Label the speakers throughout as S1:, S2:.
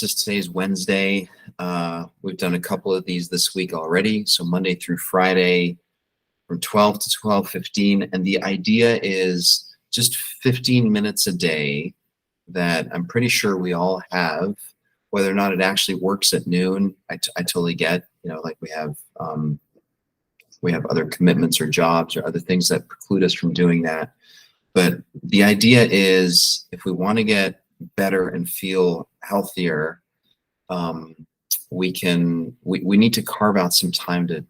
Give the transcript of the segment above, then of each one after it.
S1: Just today's Wednesday. We've done a couple of these this week already. So Monday through Friday from 12 to 12:15. And the idea is just 15 minutes a day that I'm pretty sure we all have. Whether or not it actually works at noon, I totally get. Like we have other commitments or jobs or other things that preclude us from doing that. But the idea is, if we want to get better and feel healthier, we need to carve out some time to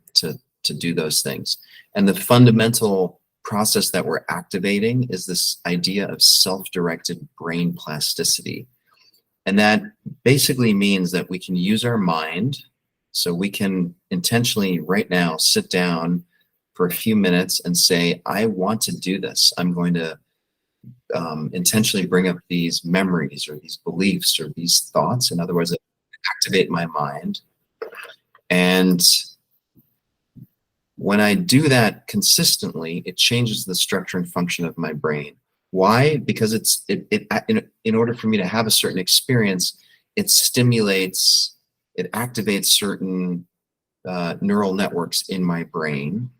S1: do those things. And the fundamental process that we're activating is this idea of self-directed brain plasticity. And that basically means that we can use our mind. So we can intentionally right now sit down for a few minutes and say, I want to do this. I'm going to intentionally bring up these memories or these beliefs or these thoughts. In other words, activate my mind. And when I do that consistently, it changes the structure and function of my brain. Why? Because in order for me to have a certain experience, it activates certain neural networks in my brain.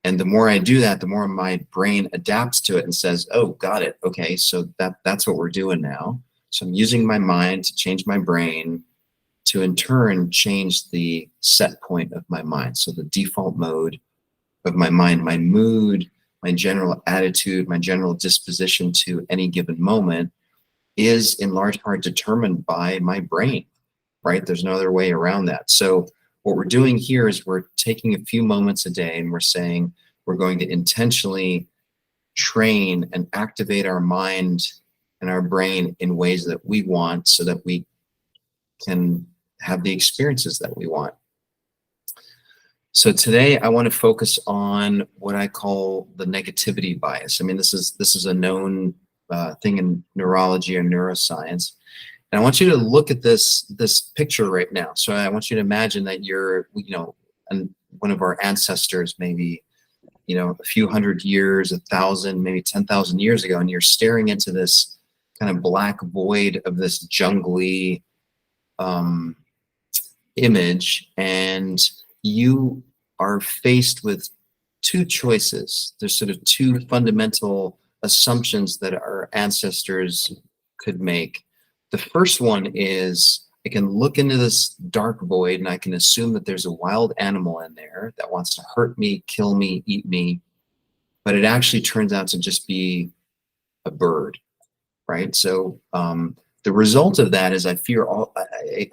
S1: And the more I do that, the more my brain adapts to it and says, oh, got it. Okay, so that's what we're doing now. So I'm using my mind to change my brain to in turn change the set point of my mind. So the default mode of my mind, my mood, my general attitude, my general disposition to any given moment is in large part determined by my brain, right? There's no other way around that. So what we're doing here is we're taking a few moments a day and we're saying we're going to intentionally train and activate our mind and our brain in ways that we want so that we can have the experiences that we want. So today I want to focus on what I call the negativity bias. I mean, this is a known thing in neurology or neuroscience. And I want you to look at this picture right now. So I want you to imagine that you're, and one of our ancestors, maybe, a few hundred years, 1,000, maybe 10,000 years ago, and you're staring into this kind of black void of this jungly image, and you are faced with two choices. There's sort of two fundamental assumptions that our ancestors could make. The first one is, I can look into this dark void and I can assume that there's a wild animal in there that wants to hurt me, kill me, eat me, but it actually turns out to just be a bird, right? So the result of that is I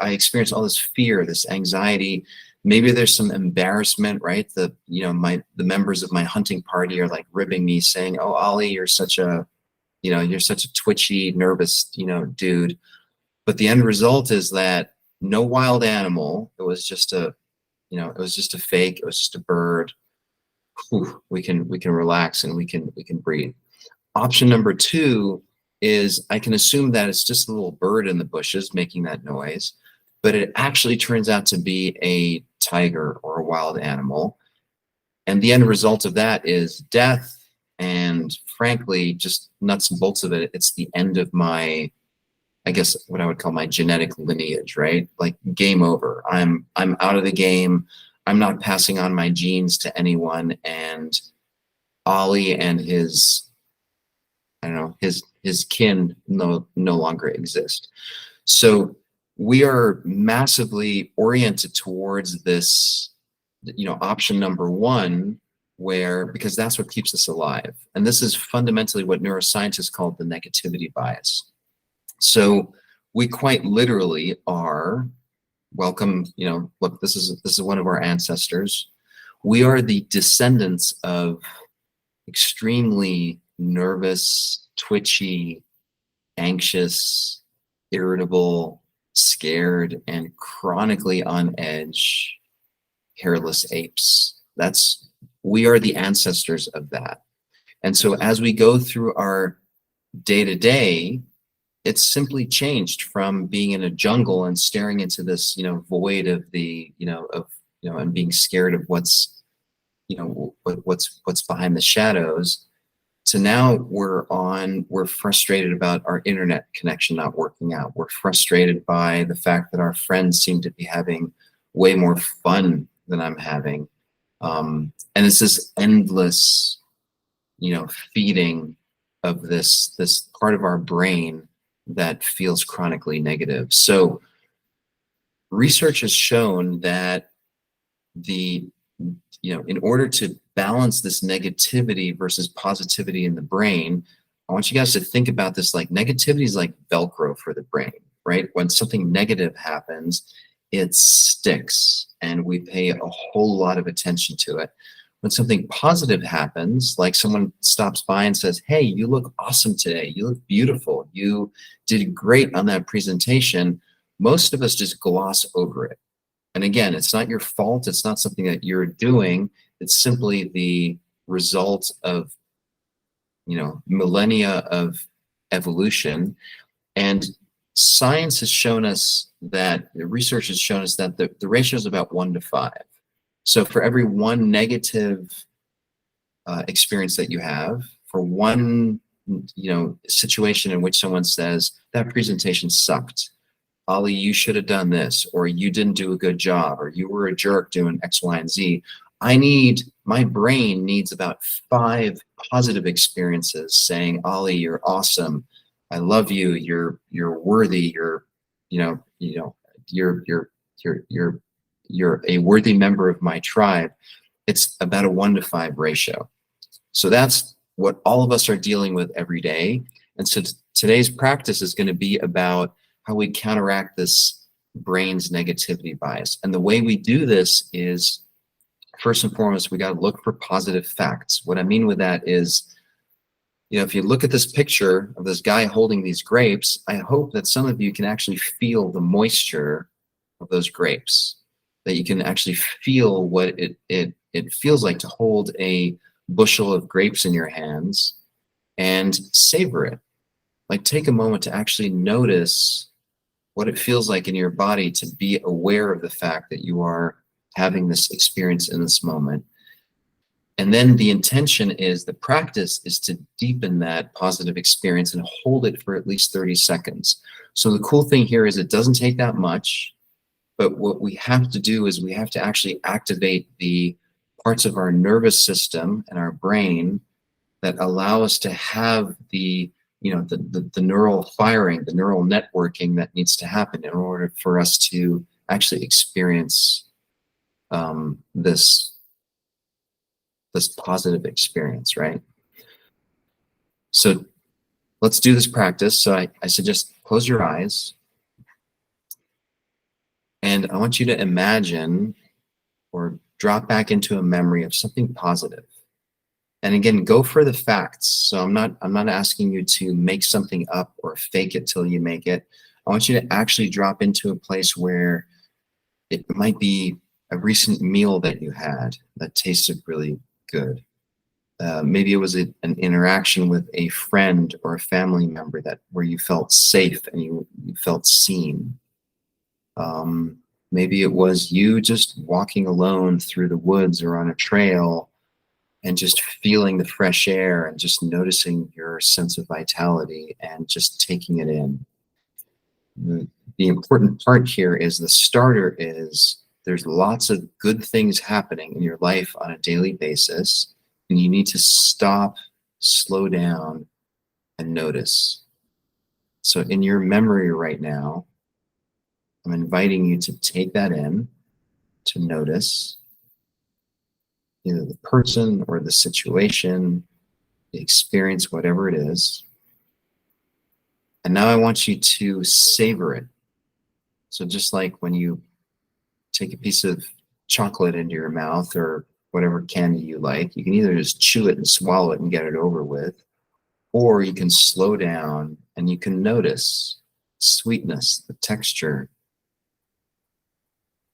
S1: experience all this fear, this anxiety. Maybe there's some embarrassment, right? The members of my hunting party are like ribbing me, saying, "Oh, Ollie, you're such a twitchy, nervous, dude." But the end result is that no wild animal. It was just a fake. It was just a bird. Whew, we can relax and we can breathe. Option number two is I can assume that it's just a little bird in the bushes making that noise, but it actually turns out to be a tiger or a wild animal. And the end result of that is death. And frankly, just nuts and bolts of it, it's the end of my, I guess, what I would call my genetic lineage, right? Like game over. I'm out of the game. I'm not passing on my genes to anyone. And Ollie and his kin no longer exist. So we are massively oriented towards this, option number one, because that's what keeps us alive. And this is fundamentally what neuroscientists call the negativity bias. So we quite literally are, welcome, look, this is one of our ancestors. We are the descendants of extremely nervous, twitchy, anxious, irritable, scared, and chronically on edge, hairless apes. We are the ancestors of that. And so as we go through our day-to-day, it's simply changed from being in a jungle and staring into this, void of and being scared of what's behind the shadows. So now we're frustrated about our internet connection not working out. We're frustrated by the fact that our friends seem to be having way more fun than I'm having. And it's this endless, feeding of this part of our brain that feels chronically negative. So research has shown that in order to balance this negativity versus positivity in the brain, I want you guys to think about this like negativity is like Velcro for the brain, right? When something negative happens, it sticks and we pay a whole lot of attention to it. When something positive happens, like someone stops by and says, "Hey, you look awesome today. You look beautiful. You did great on that presentation," most of us just gloss over it. And again, it's not your fault. It's not something that you're doing. It's simply the result of, millennia of evolution. And science has shown us that, the research has shown us that the ratio is about 1 to 5. So for every one negative experience that you have, for one, situation in which someone says, "That presentation sucked. Ali, you should have done this," or "You didn't do a good job," or "You were a jerk doing X, Y, and Z." My brain needs about 5 positive experiences saying, "Ali, you're awesome. I love you. You're worthy. You're a worthy member of my tribe." It's about a 1 to 5 ratio. So that's what all of us are dealing with every day. And so today's practice is going to be about how we counteract this brain's negativity bias. And the way we do this is, first and foremost, we got to look for positive facts. What I mean with that is, if you look at this picture of this guy holding these grapes, I hope that some of you can actually feel the moisture of those grapes, that you can actually feel what it feels like to hold a bushel of grapes in your hands and savor it. Like, take a moment to actually notice what it feels like in your body to be aware of the fact that you are having this experience in this moment. And then the intention is, the practice is to deepen that positive experience and hold it for at least 30 seconds. So the cool thing here is it doesn't take that much, but what we have to do is we have to actually activate the parts of our nervous system and our brain that allow us to have the neural firing, the neural networking that needs to happen in order for us to actually experience this positive experience, right? So let's do this practice. So I suggest close your eyes, and I want you to imagine or drop back into a memory of something positive. And again, go for the facts. So I'm not asking you to make something up or fake it till you make it. I want you to actually drop into a place where it might be a recent meal that you had that tasted really good. Maybe it was an interaction with a friend or a family member where you felt safe and you felt seen. Maybe it was you just walking alone through the woods or on a trail and just feeling the fresh air and just noticing your sense of vitality and just taking it in. The important part here is, the starter is, there's lots of good things happening in your life on a daily basis, and you need to stop, slow down, and notice. So in your memory right now, I'm inviting you to take that in, to notice either the person or the situation, the experience, whatever it is. And now I want you to savor it. So just like when you take a piece of chocolate into your mouth or whatever candy you like, you can either just chew it and swallow it and get it over with, or you can slow down and you can notice sweetness, the texture.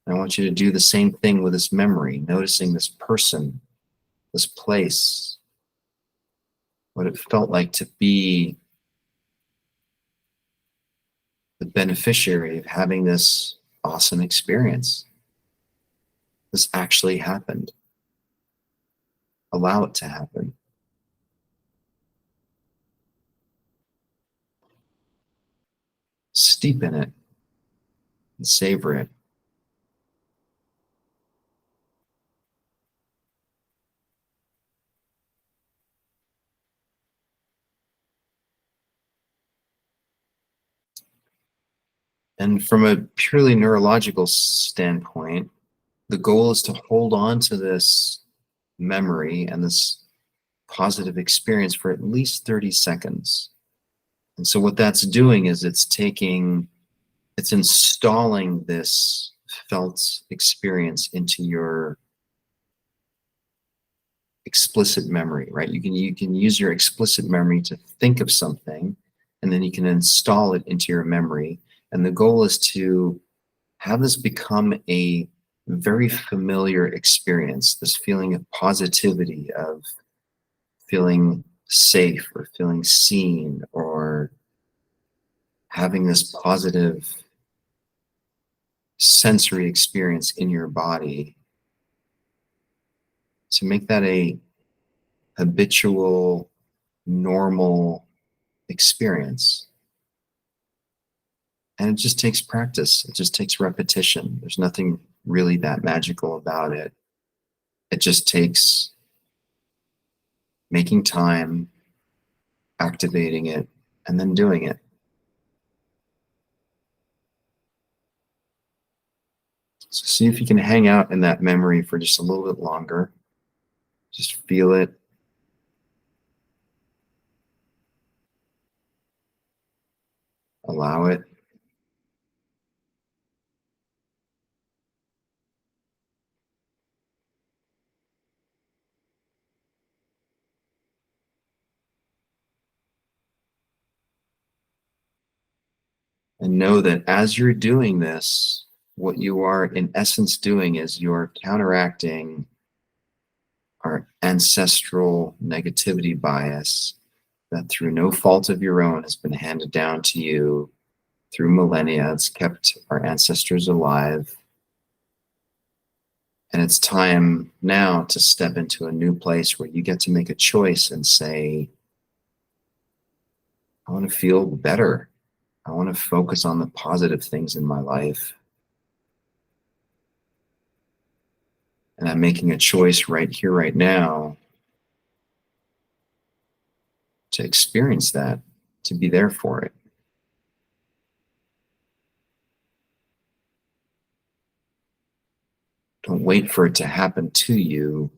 S1: I want you to do the same thing with this memory, noticing this person, this place, what it felt like to be the beneficiary of having this awesome experience. This actually happened. Allow it to happen. steep in it and savor it. And from a purely neurological standpoint, the goal is to hold on to this memory and this positive experience for at least 30 seconds. And so what that's doing is it's installing this felt experience into your explicit memory, right? You can use your explicit memory to think of something, and then you can install it into your memory. And the goal is to have this become a very familiar experience, this feeling of positivity, of feeling safe or feeling seen, or having this positive sensory experience in your body, to make that a habitual, normal experience. And it just takes practice. It just takes repetition. There's nothing really that magical about it. It just takes making time, activating it, and then doing it. So see if you can hang out in that memory for just a little bit longer. Just feel it. Allow it. And know that as you're doing this, what you are in essence doing is you're counteracting our ancestral negativity bias that through no fault of your own has been handed down to you through millennia. It's kept our ancestors alive. And it's time now to step into a new place where you get to make a choice and say, I want to feel better. I want to focus on the positive things in my life. And I'm making a choice right here, right now, to experience that, to be there for it. Don't wait for it to happen to you.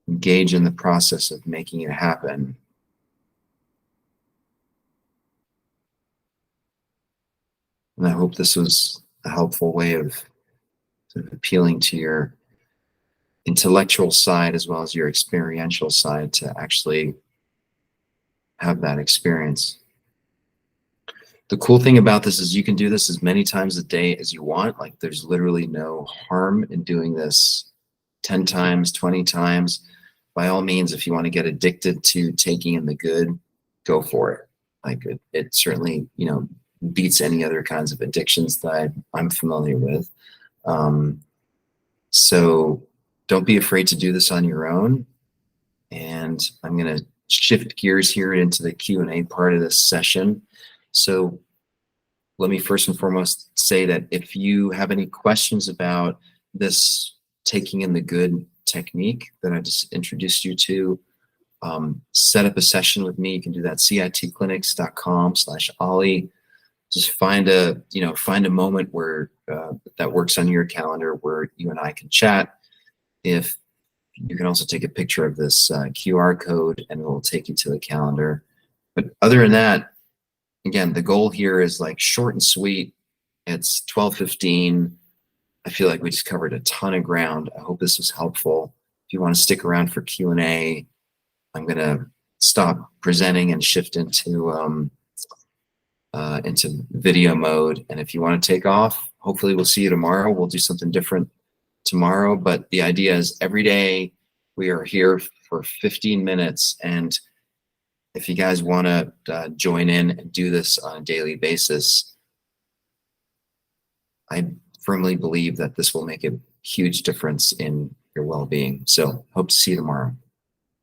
S1: Engage in the process of making it happen. And I hope this was a helpful way of sort of appealing to your intellectual side as well as your experiential side to actually have that experience. The cool thing about this is you can do this as many times a day as you want. Like there's literally no harm in doing this 10 times, 20 times. By all means, if you want to get addicted to taking in the good, go for it. Like it certainly, beats any other kinds of addictions that I'm familiar with. So don't be afraid to do this on your own. And I'm going to shift gears here into the Q&A part of this session. So let me first and foremost say that if you have any questions about this taking in the good technique that I just introduced you to, set up a session with me. You can do that citclinics.com/Ollie. Just find a moment where that works on your calendar where you and I can chat. If you can also take a picture of this QR code and it will take you to the calendar. But other than that, again, the goal here is like short and sweet. It's 12:15. I feel like we just covered a ton of ground. I hope this was helpful. If you want to stick around for Q&A, I'm going to stop presenting and shift into video mode. And if you want to take off, hopefully we'll see you tomorrow. We'll do something different tomorrow. But the idea is every day we are here for 15 minutes. And if you guys want to join in and do this on a daily basis, I firmly believe that this will make a huge difference in your well-being. So hope to see you tomorrow.